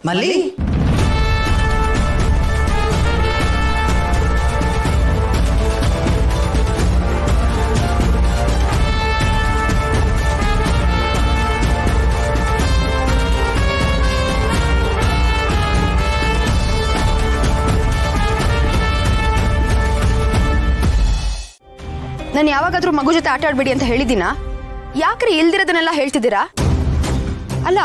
ಮಲ್ಲಿ ನಾನು ಯಾವಾಗಾದ್ರೂ ಮಗು ಜೊತೆ ಆಟ ಆಡ್ಬೇಡಿ ಅಂತ ಹೇಳಿದ್ದೀನಾ? ಯಾಕ್ರಿ ಇಲ್ದಿರೋದನ್ನೆಲ್ಲ ಹೇಳ್ತಿದ್ದೀರಾ? ಅಲ್ಲ,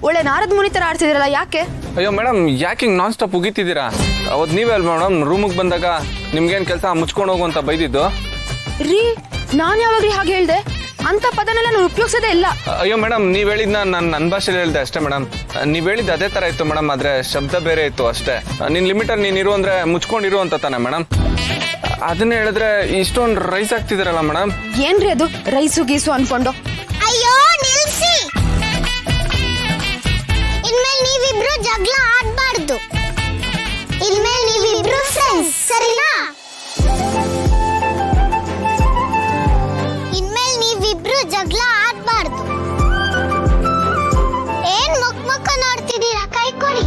ಒಳ್ಳೆ ನಾರದ ಮುನಿ ತರ ಆಡ್ತಿದ್ದೀರಲ್ಲ, ಯಾಕೆ? ಅಯ್ಯೋ ಮೇಡಮ್, ಯಾಕೆ ಹಿಂಗೆ ನಾನ್ ಸ್ಟಾಪ್ ಉಗಿತಿದ್ದೀರಾ? ಅವತ್ತು ನೀವೇ ಅಲ್ವಾ ಮೇಡಮ್ ರೂಮಿಗೆ ಬಂದಾಗ ನಿಮ್ಗೇನು ಕೆಲಸ ಮುಚ್ಕೊಂಡು ಹೋಗು ಅಂತ ಬೈದಿದ್ದು? ರೀ, ನಾನು ಯಾವಾಗ್ರಿ ಹಾಗೆ ಹೇಳ್ದೆ? ಅಂತ ಪದನೆಲ್ಲ ನಾನು ಉಪಯೋಗಿಸೋದೇ ಇಲ್ಲ. ಅಯ್ಯೋ ಮೇಡಮ್, ನೀವು ಹೇಳಿದ್ನ ನಾನು ನನ್ನ ಭಾಷೆಯಲ್ಲಿ ಹೇಳ್ದೆ ಅಷ್ಟೇ ಮೇಡಮ್. ನೀವು ಹೇಳಿದ್ದು ಅದೇ ಥರ ಇತ್ತು ಮೇಡಮ್, ಆದರೆ ಶಬ್ದ ಬೇರೆ ಇತ್ತು ಅಷ್ಟೇ. ನಿನ್ನ ಲಿಮಿಟಲ್ಲಿ ನೀನು ಇರು ಅಂದರೆ ಮುಚ್ಕೊಂಡಿರು ಅಂತ ತಾನೆ ಮೇಡಮ್? ಅದನ್ನೇ ಹೇಳಿದ್ರೆ ಇಷ್ಟೊಂದು ರೈಸ್ ಆಗ್ತಿದಾರಲ್ಲ ಮೇಡಮ್. ಏನ್ರಿ ಅದು ರೈಸು ಗೀಸು ಅನ್ಕೊಂಡು? ಅಯ್ಯೋ ನಿಲ್ಸಿ, ಇನ್ಮೇಲೆ ನೀವಿಬ್ರು ಜಗಳ ಆಡ್ಬಾರ್ದು. ಇನ್ಮೇಲೆ ನೀವಿಬ್ರು ಫ್ರೆಂಡ್ಸ್, ಸರಿನಾ? ಇನ್ಮೇಲೆ ನೀವಿಬ್ರು ಜಗಳ ಆಡ್ಬಾರ್ದು. ಏನ್ ಮುಖ ನೋಡ್ತಿದ್ದೀರಾ? ಕೈ ಕೊಡಿ.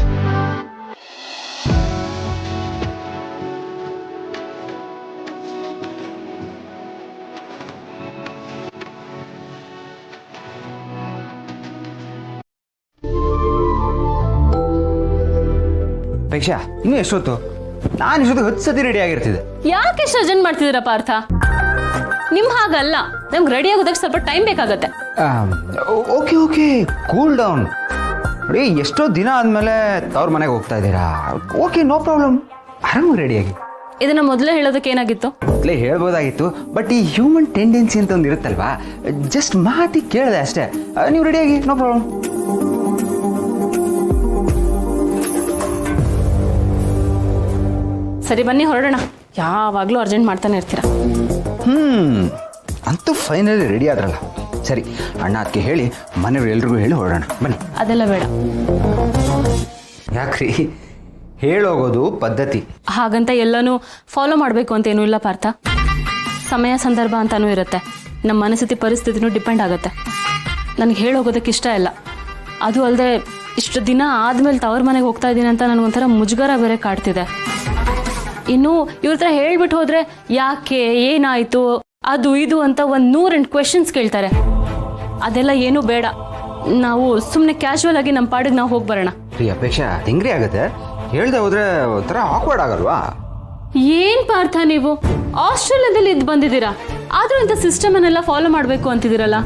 ಅಪೇಕ್ಷಾ, ಇನ್ನೂ ಎಷ್ಟೊತ್ತು? ನಾನು ಇಷ್ಟೊತ್ತು 10 ಸತಿ ರೆಡಿ ಆಗಿರ್ತಿದ್ದೆ. ಯಾಕೆ ಎಷ್ಟು ಅರ್ಜೆಂಟ್ ಮಾಡ್ತಿದ್ದೀರಾ ಪಾರ್ಥ? ನಿಮ್ ಹಾಗಲ್ಲ, ನಮ್ಗೆ ರೆಡಿ ಆಗೋದಕ್ಕೆ ಸ್ವಲ್ಪ ಟೈಮ್ ಬೇಕಾಗತ್ತೆ. Okay okay, cool down. ನೋಡಿ, ಎಷ್ಟೋ ದಿನ ಆದಮೇಲೆ ತವ್ರ ಮನೆಗೆ ಹೋಗ್ತಾ ಇದ್ದೀರಾ. ಓಕೆ, ನೋ ಪ್ರಾಬ್ಲಮ್, ಆರಾಮಾಗಿ ರೆಡಿಯಾಗಿ. ಇದನ್ನ ಮೊದಲೇ ಹೇಳೋದಕ್ಕೆ ಏನಾಗಿತ್ತು? ಮೊದಲೇ ಹೇಳ್ಬೋದಾಗಿತ್ತು, ಬಟ್ ಈ ಹ್ಯೂಮನ್ ಟೆಂಡೆನ್ಸಿ ಅಂತ ಒಂದು ಇರುತ್ತಲ್ವಾ, ಜಸ್ಟ್ ಮಾತಿ ಕೇಳಿದೆ ಅಷ್ಟೇ. ನೀವು ರೆಡಿಯಾಗಿ, ನೋ ಪ್ರಾಬ್ಲಮ್. ಸರಿ, ಬನ್ನಿ ಹೊರಡೋಣ. ಯಾವಾಗ್ಲೂ ಅರ್ಜೆಂಟ್ ಮಾಡ್ತಾನೆ ಇರ್ತೀರಾ. ಅಂತೂ ಫೈನಲಿ ರೆಡಿ ಆದ್ರಲ್ಲ. ಸರಿ, ಅಣ್ಣ ಅದಕ್ಕೆ ಹೇಳಿ ಮನೆಯವ್ರು ಎಲ್ರಿಗೂ ಹೇಳಿ ಹೊರಡೋಣ, ಬನ್ನಿ. ಅದೆಲ್ಲ ಬೇಡ. ಯಾಕ್ರಿ? ಹೇಳೋಗೋದು ಪದ್ಧತಿ. ಹಾಗಂತ ಎಲ್ಲನೂ ಫಾಲೋ ಮಾಡಬೇಕು ಅಂತ ಏನೂ ಇಲ್ಲ ಪಾರ್ಥ. ಸಮಯ ಸಂದರ್ಭ ಅಂತಾನೂ ಇರುತ್ತೆ. ನಮ್ಮ ಮನಸ್ಥಿತಿ ಪರಿಸ್ಥಿತಿನೂ ಡಿಪೆಂಡ್ ಆಗುತ್ತೆ. ನನಗೆ ಹೇಳೋಗೋದಕ್ಕೆ ಇಷ್ಟ ಇಲ್ಲ. ಅದು ಅಲ್ಲದೆ ಇಷ್ಟು ದಿನ ಆದ್ಮೇಲೆ ತವ್ರ ಮನೆಗೆ ಹೋಗ್ತಾ ಇದ್ದೀನಿ ಅಂತ ನನಗೊಂಥರ ಮುಜುಗರ ಬೇರೆ ಕಾಡ್ತಿದೆ. ಇನ್ನು ಇವ್ರ ಹತ್ರ ಹೇಳ್ಬಿಟ್ಟು ಹೋದ್ರೆ ಯಾಕೆ, ಏನಾಯ್ತು, ಅದು ಇದು ಅಂತ 108 ಕ್ವೆಶನ್ಸ್ ಕೇಳ್ತಾರೆ. ಅದೆಲ್ಲ ಏನೂ ಬೇಡ. ನಾವು ಸುಮ್ಮನೆ ಕ್ಯಾಶುವಲ್ ಆಗಿ ನಮ್ಮ ಪಾಡಿಗೆ ನಾವು ಹೋಗಿ ಬರೋಣ. ರೀ ಅಪೇಕ್ಷಾ, ಹೆಂಗ್ರಿ ಆಗುತ್ತೆ? ಹೇಳ್ದೆ ಹೋದ್ರೆ ಒಂಥರ ಆಕ್ವರ್ಡ್ ಆಗಲ್ವಾ? ಏನ್ ಪಾರ್ಥ, ನೀವು ಆಸ್ಟ್ರೇಲಿಯಾದಲ್ಲಿ ಇದ್ದು ಬಂದಿದ್ದೀರಾ, ಆದ್ರೂ ಇಂಥ ಸಿಸ್ಟಮ್ ಅನ್ನೆಲ್ಲ ಫಾಲೋ ಮಾಡಬೇಕು ಅಂತಿದ್ದೀರಲ್ಲ.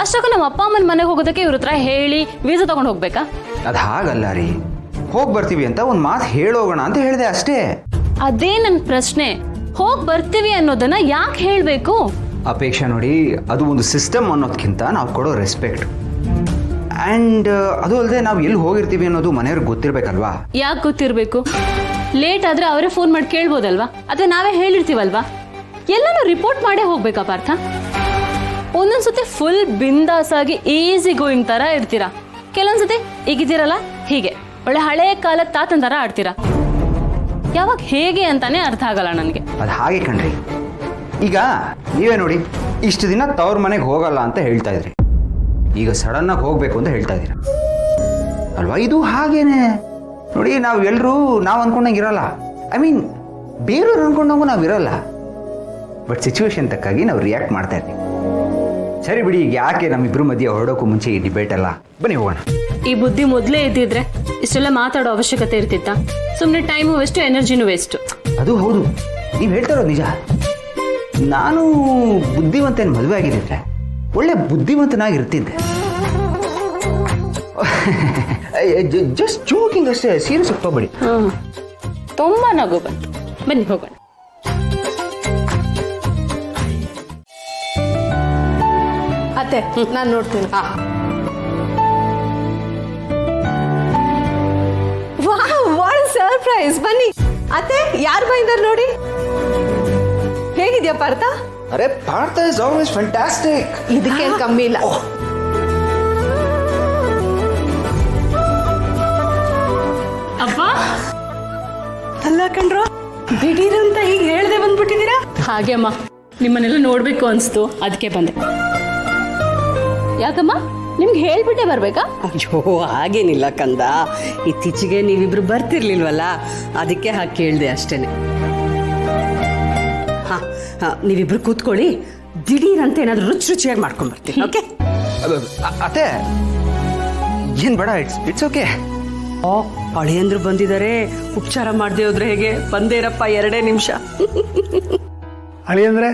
ಅಷ್ಟಕ್ಕೂ ನಮ್ಮ ಅಪ್ಪ ಅಮ್ಮನ ಮನೆಗೆ ಹೋಗೋದಕ್ಕೆ ಇವ್ರ ಹತ್ರ ಹೇಳಿ ವೀಸಾ ತಗೊಂಡು ಹೋಗ್ಬೇಕಾ? ಅದು ಹಾಗಲ್ಲ ರೀ, ಹೋಗಿ ಬರ್ತೀವಿ ಅಂತ ಒಂದು ಮಾತು ಹೇಳೋಗೋಣ ಅಂತ ಹೇಳಿದೆ ಅಷ್ಟೇ. ಅದೇ ನನ್ನ ಪ್ರಶ್ನೆ. ಹೋಗಿ ಬರ್ತೀವಿ ಅನ್ನೋದನ್ನ ಯಾಕೆ ಹೇಳಬೇಕು? ಅಪೇಕ್ಷಾ ನೋಡಿ, ಅದು ಒಂದು ಸಿಸ್ಟಮ್ ಅನ್ನೋದಕ್ಕಿಂತ ನಾವು ಕೊಡೋ ರೆಸ್ಪೆಕ್ಟ್. ಆ್ಯಂಡ್ ಅದು ಅಲ್ಲದೆ ನಾವು ಎಲ್ಲಿ ಹೋಗಿರ್ತೀವಿ ಅನ್ನೋದು ಮನೆಯವ್ರಿಗೆ ಗೊತ್ತಿರ್ಬೇಕಲ್ವಾ? ಯಾಕೆ ಗೊತ್ತಿರಬೇಕು? ಲೇಟ್ ಆದ್ರೆ ಅವರೇ ಫೋನ್ ಮಾಡಿ ಕೇಳ್ಬೋದಲ್ವಾ? ಅಥವಾ ನಾವೇ ಹೇಳಿರ್ತೀವಲ್ವಾ? ಎಲ್ಲನೂ ರಿಪೋರ್ಟ್ ಮಾಡೇ ಹೋಗ್ಬೇಕಾ ಪಾರ್ಥ? ಒಂದೊಂದ್ಸತಿ ಫುಲ್ ಬಿಂದಾಸ್ ಆಗಿ ಈಸಿ ಗೋಯಿಂಗ್ ತರ ಇರ್ತೀರಾ, ಕೆಲವೊಂದ್ಸತಿ ಈಗಿದ್ದೀರಲ್ಲ ಹೀಗೆ ಒಳ್ಳೆ ಹಳೆ ಕಾಲದ ತಾತನ ತರ ಆಡ್ತೀರಾ. ಯಾವಾಗ ಹೇಗೆ ಅಂತಾನೆ ಅರ್ಥ ಆಗಲ್ಲ ನನಗೆ. ಅದು ಹಾಗೆ ಕಣ್ರಿ. ಈಗ ನೀವೇ ನೋಡಿ, ಇಷ್ಟು ದಿನ ತವ್ರ ಮನೆಗೆ ಹೋಗಲ್ಲ ಅಂತ ಹೇಳ್ತಾ ಇದ್ರಿ, ಈಗ ಸಡನ್ ಆಗಿ ಹೋಗ್ಬೇಕು ಅಂತ ಹೇಳ್ತಾ ಇದ್ದೀರಾ ಅಲ್ವಾ? ಇದು ಹಾಗೇನೆ ನೋಡಿ, ನಾವು ಎಲ್ಲರೂ ನಾವು ಅನ್ಕೊಂಡಂಗೆ ಇರಲ್ಲ. ಐ ಮೀನ್, ಬೇರೆಯವ್ರು ಅನ್ಕೊಂಡಂಗೂ ನಾವು ಇರಲ್ಲ. ಬಟ್ ಸಿಚುವೇಶನ್ ತಕ್ಕಾಗಿ ನಾವು ರಿಯಾಕ್ಟ್ ಮಾಡ್ತಾ ಇರ್ತೀವಿ. ಸರಿ ಬಿಡಿ, ಈಗ ಯಾಕೆ ನಮ್ಮಿಬ್ರು ಮಧ್ಯೆ ಹೊರಡೋಕ್ಕೂ ಮುಂಚೆ ಈ ಡಿಬೇಟ್ ಎಲ್ಲ? ಬನ್ನಿ ಹೋಗೋಣ. ಈ ಬುದ್ಧಿ ಮೊದಲೇ ಇದ್ದಿದ್ರೆ ಇಷ್ಟೆಲ್ಲ ಮಾತಾಡೋ ಅವಶ್ಯಕತೆ ಇರ್ತಿತ್ತ? ಸುಮ್ಮನೆ ಟೈಮು ವೇಸ್ಟ್, ಎನರ್ಜಿನೂ ವೇಸ್ಟ್. ಅದು ಹೌದು, ನೀವು ಹೇಳ್ತಾ ಇರೋದು ನಿಜ. ನಾನು ಬುದ್ಧಿವಂತನ ಮದುವೆ ಆಗಿದ್ದಿದ್ರೆ ಒಳ್ಳೆ ಬುದ್ಧಿವಂತನಾಗಿರ್ತಿದ್ದೆ. ಜಸ್ಟ್ ಜೋಕಿಂಗ್ ಅಷ್ಟೇ, ಸೀರಿಯಸ್ ಹೋಗ್ಬೇಡಿ. ತುಂಬಾ ನಗು ಬಂತು. ಬನ್ನಿ ಹೋಗೋಣ. ಅತ್ತೆ, ನಾನು ನೋಡ್ತೀನಿ. What surprise! ಬನ್ನಿ ಅತ್ತೆ, ಯಾರು ಬಂದಿದ್ದಾರೆ ನೋಡಿ. ಹೇಗಿದ್ಯಾ ಪಾರ್ಥ? ಅರೆ, ಪಾರ್ಥ ಇಸ್ ಆಲ್ವೇಸ್ ಫ್ಯಾಂಟಾಸ್ಟಿಕ್. ಇದಕ್ಕೇನು ಕಮ್ಮಿ ಇಲ್ಲ. ಅಪ್ಪ, ಅಲ್ಲ ಕಣ್ರೋ, ದಿಢೀರಂತ ಈಗ ಹೇಳ್ದೆ ಬಂದ್ಬಿಟ್ಟಿದ್ದೀರಾ? ಹಾಗೆ ಅಮ್ಮ, ನಿಮ್ಮನ್ನೆಲ್ಲ ನೋಡ್ಬೇಕು ಅನ್ಸ್ತು, ಅದಕ್ಕೆ ಬಂದೆ. ಯಾಕಮ್ಮ? ನಿಮ್ಗೆ ಹೇಳ್ಬಿಟ್ಟೆ ಬರ್ಬೇಕಾ? ಅಯ್ಯೋ ಹಾಗೇನಿಲ್ಲ ಕಂದ, ಇತ್ತೀಚೆಗೆ ನೀವಿಬ್ರು ಬರ್ತಿರ್ಲಿಲ್ವಲ್ಲ, ಅದಕ್ಕೆ ಹಾಗೆ ಕೇಳಿದೆ ಅಷ್ಟೇನೆ. ನೀವಿಬ್ರು ಕೂತ್ಕೊಳ್ಳಿ, ದಿಢೀರಂತ ಏನಾದ್ರು ರುಚಿಯಾಗಿ ಮಾಡ್ಕೊಂಡ್ ಬರ್ತೀನಿ. ಓಕೆ? ಅತ್ತೆ ಏನ್ ಬೇಡ, ಇಟ್ಸ್ ಓಕೆ. ಓ, ಅಳಿಯಂದ್ರು ಬಂದಿದ್ದಾರೆ, ಉಪಚಾರ ಮಾಡದೆ ಹೋದ್ರೆ ಹೇಗೆ? ಬಂದೇ ಇರಪ್ಪ, 2 ನಿಮಿಷ. ಅಳಿಯಂದ್ರೆ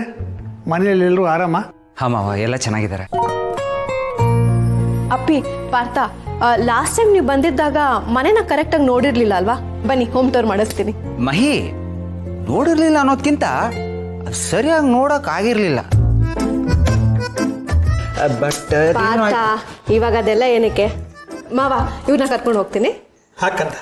ಮನೆಯಲ್ಲಿ ಎಲ್ಲರೂ ಆರಾಮ? ಹಾ ಮಾವ, ಎಲ್ಲ ಚೆನ್ನಾಗಿದ್ದಾರೆ. ಅಪ್ಪಿ, ಪಾರ್ಥ, ಲಾಸ್ಟ್ ಟೈಮ್ ನೀವು ಬಂದಿದ್ದಾಗ ಮನೆನ ಕರೆಕ್ಟಾಗಿ ನೋಡಿರ್ಲಿಲ್ಲ ಅಲ್ವಾ? ಬನ್ನಿ ಹೋಮ್ ಟೂರ್ ಮಾಡಿಸ್ತೀನಿ. ಮಹಿ, ನೋಡಿರ್ಲಿಲ್ಲ ಅನ್ನೋದ್ಕಿಂತ ಸರಿಯಾಗಿ ನೋಡಕ್ ಆಗಿರ್ಲಿಲ್ಲ. ಬಟ್ ಪಾರ್ಥ, ಇವಾಗ ಅದೆಲ್ಲ ಏನಕ್ಕೆ? ಮಾವ, ಇವ್ರನ್ನ ಕರ್ಕೊಂಡು ಹೋಗ್ತೀನಿ. ಹಾಕಂತ